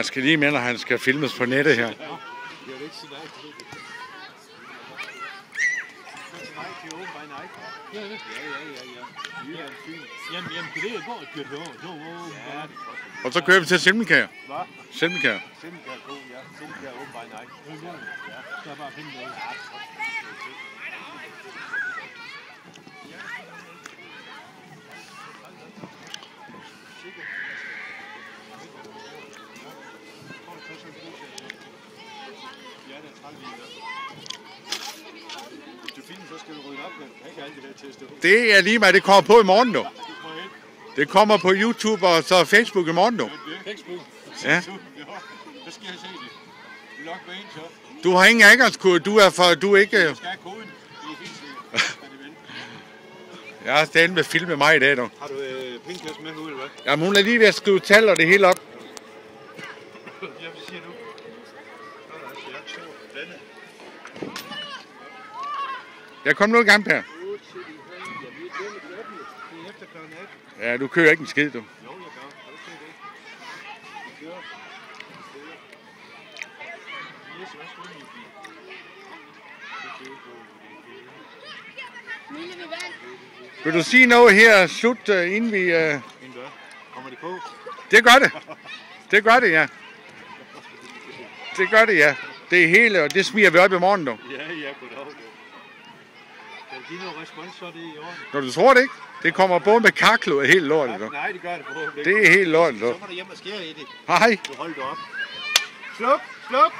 Han skal lige med, når han skal filmes på nettet her. Og så kører vi til Silmekær. Silmekær. Det er lige meget, det kommer på i morgen nu. Det kommer på YouTube og så Facebook i morgen nu. Ja. Du har ingen adgangskode, du er ikke... Jeg har stadig med film med mig i dag, dog. Har du pengekasse med nu, eller hvad? Jamen, hun er lige ved at skrive tal og det hele op. Ja, hvad siger du? Jeg kom nu i gang, Per. Ja, du kører ikke en skid, du. Jo, jeg gør. Har du set det? Vi kører. Vil du sige noget her slut, inden vi... Kommer de på? Det gør det. Det gør det, ja. Det gør det, ja. Det er hele, og det smiger vi op i morgen, dog. Ja, goddag. Kan du give noget respons, så er det i orden? Når du tror det ikke? Det kommer både med karklo og helt lortet, dog. Nej, det gør det forhåbentlig. Det er helt lortet, dog. Så må du hjem og skære i det. Hej. Du holder det op. Sluk!